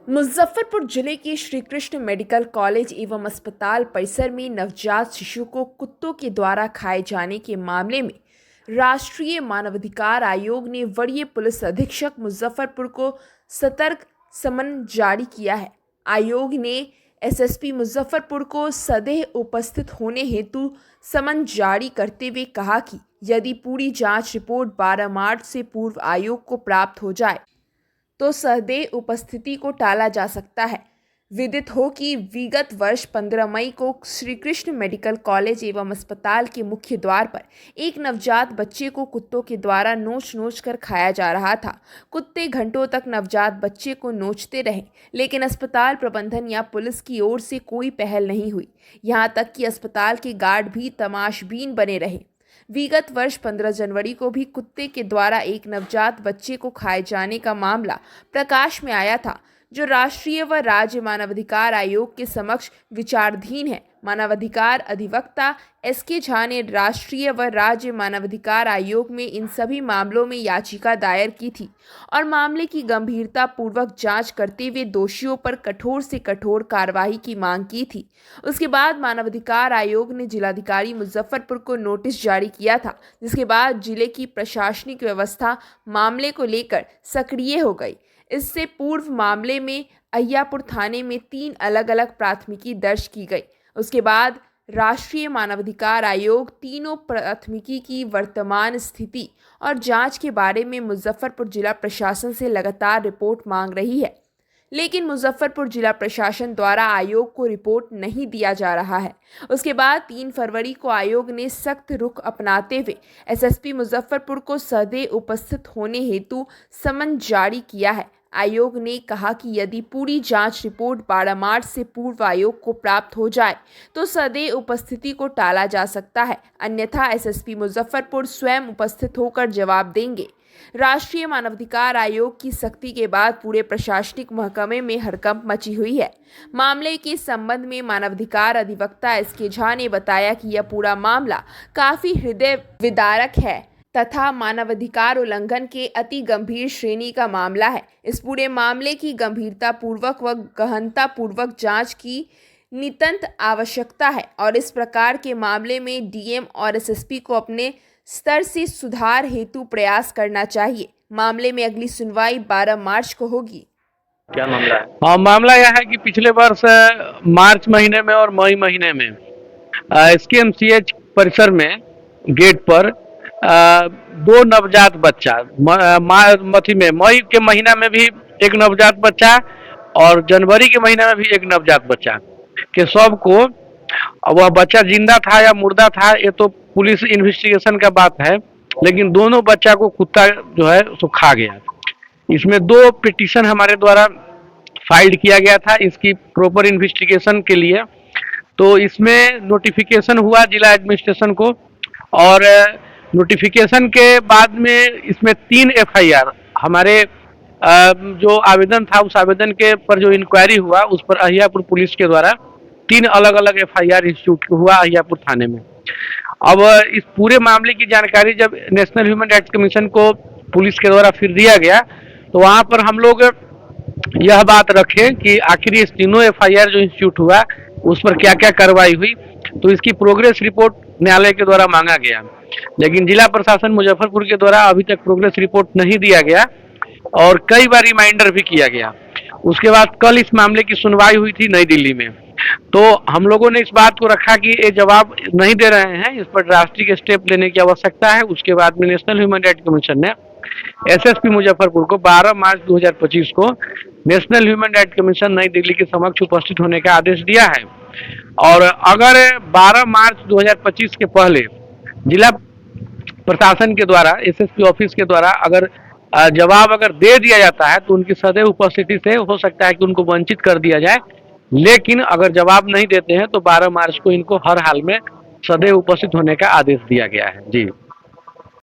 मुजफ्फरपुर जिले के Shri Krishna medical college एवं अस्पताल परिसर में नवजात शिशु को कुत्तों के द्वारा खाए जाने के मामले में राष्ट्रीय मानवाधिकार आयोग ने वरीय पुलिस अधीक्षक मुजफ्फरपुर को सतर्क समन जारी किया है। आयोग ने एसएसपी मुजफ्फरपुर को सदैह उपस्थित होने हेतु समन जारी करते हुए कहा कि यदि पूरी जांच रिपोर्ट 12 मार्च से पूर्व आयोग को प्राप्त हो जाए तो सदैह उपस्थिति को टाला जा सकता है। विदित हो कि विगत वर्ष 15 मई को श्री कृष्ण मेडिकल कॉलेज एवं अस्पताल के मुख्य द्वार पर एक नवजात बच्चे को कुत्तों के द्वारा नोच कर खाया जा रहा था। कुत्ते घंटों तक नवजात बच्चे को नोचते रहे, लेकिन अस्पताल प्रबंधन या पुलिस की ओर से कोई पहल नहीं हुई। यहां तक कि अस्पताल के गार्ड भी तमाशबीन बने रहे। विगत वर्ष 15 जनवरी को भी कुत्ते के द्वारा एक नवजात बच्चे को खाए जाने का मामला प्रकाश में आया था, जो राष्ट्रीय व राज्य मानवाधिकार आयोग के समक्ष विचाराधीन है। मानवाधिकार अधिवक्ता एसके झा ने राष्ट्रीय व राज्य मानवाधिकार आयोग में इन सभी मामलों में याचिका दायर की थी और मामले की गंभीरता पूर्वक जांच करते हुए दोषियों पर कठोर से कठोर कार्रवाई की मांग की थी। उसके बाद मानवाधिकार आयोग ने जिलाधिकारी मुजफ्फरपुर को नोटिस जारी किया था, जिसके बाद जिले की प्रशासनिक व्यवस्था मामले को लेकर सक्रिय हो गई। इससे पूर्व मामले में अहियापुर थाने में 3 अलग अलग प्राथमिकी दर्ज की गई। उसके बाद राष्ट्रीय मानवाधिकार आयोग तीनों प्राथमिकी की वर्तमान स्थिति और जांच के बारे में मुजफ्फरपुर जिला प्रशासन से लगातार रिपोर्ट मांग रही है, लेकिन मुजफ्फरपुर जिला प्रशासन द्वारा आयोग को रिपोर्ट नहीं दिया जा रहा है। उसके बाद 3 फरवरी को आयोग ने सख्त रुख अपनाते हुए एसएसपी मुजफ्फरपुर को सदैह उपस्थित होने हेतु समन जारी किया है। आयोग ने कहा कि यदि पूरी जांच रिपोर्ट 12 मार्च से पूर्व आयोग को प्राप्त हो जाए तो सदैह उपस्थिति को टाला जा सकता है, अन्यथा एसएसपी मुजफ्फरपुर स्वयं उपस्थित होकर जवाब देंगे। राष्ट्रीय मानवाधिकार आयोग की सख्ती के बाद पूरे प्रशासनिक महकमे में हड़कंप मची हुई है। मामले के संबंध में मानवाधिकार अधिवक्ता एसके झा ने बताया कि यह पूरा मामला काफी हृदय विदारक है तथा मानवाधिकार उल्लंघन के अति गंभीर श्रेणी का मामला है। इस पूरे मामले की गंभीरता पूर्वक व गहनता पूर्वक जांच की नितांत आवश्यकता है और इस प्रकार के मामले में डीएम और एसएसपी को अपने स्तर से सुधार हेतु प्रयास करना चाहिए। मामले में अगली सुनवाई 12 मार्च को होगी। क्या मामला है? हाँ, मामला यह है कि पिछले वर्ष मार्च महीने में और मई महीने में एसकेएमसीएच परिसर में गेट पर 2 नवजात बच्चा मई के महीना में भी एक नवजात बच्चा और जनवरी के महीना में भी एक नवजात बच्चा के शव को, वह बच्चा जिंदा था या मुर्दा था ये तो पुलिस इन्वेस्टिगेशन का बात है, लेकिन दोनों बच्चा को कुत्ता जो है सो खा गया। इसमें 2 पिटीशन हमारे द्वारा फाइल किया गया था इसकी प्रॉपर इन्वेस्टिगेशन के लिए। तो इसमें नोटिफिकेशन हुआ जिला एडमिनिस्ट्रेशन को और नोटिफिकेशन के बाद में इसमें 3 एफआईआर हमारे जो आवेदन था उस आवेदन के पर जो इंक्वायरी हुआ उस पर अहियापुर पुलिस के द्वारा 3 अलग अलग एफआईआर इंस्टीट्यूट हुआ अहियापुर थाने में। अब इस पूरे मामले की जानकारी जब नेशनल ह्यूमन राइट्स कमीशन को पुलिस के द्वारा फिर दिया गया तो वहाँ पर हम लोग यह बात रखें कि आखिर इस तीनों एफआईआर जो इंस्टीट्यूट हुआ उस पर क्या क्या कार्रवाई हुई, तो इसकी प्रोग्रेस रिपोर्ट न्यायालय के द्वारा मांगा गया, लेकिन जिला प्रशासन मुजफ्फरपुर के द्वारा अभी तक प्रोग्रेस रिपोर्ट नहीं दिया गया और कई बार रिमाइंडर भी किया गया। उसके बाद कल इस मामले की सुनवाई हुई थी नई दिल्ली में, तो हम लोगों ने इस बात को रखा कि ये जवाब नहीं दे रहे हैं, इस पर ड्रास्टिक स्टेप लेने की आवश्यकता है। उसके बाद में नेशनल ह्यूमन राइट्स कमीशन ने एसएसपी मुजफ्फरपुर को 12 मार्च 2025 को नेशनल ह्यूमन राइट्स कमीशन नई दिल्ली के समक्ष उपस्थित होने का आदेश दिया है और अगर 12 मार्च 2025 के पहले जिला प्रशासन के द्वारा एसएसपी ऑफिस के द्वारा अगर जवाब अगर दे दिया जाता है तो उनकी सदैव उपस्थिति से हो सकता है कि उनको वंचित कर दिया जाए, लेकिन अगर जवाब नहीं देते हैं तो 12 मार्च को इनको हर हाल में सदैव उपस्थित होने का आदेश दिया गया है। जी।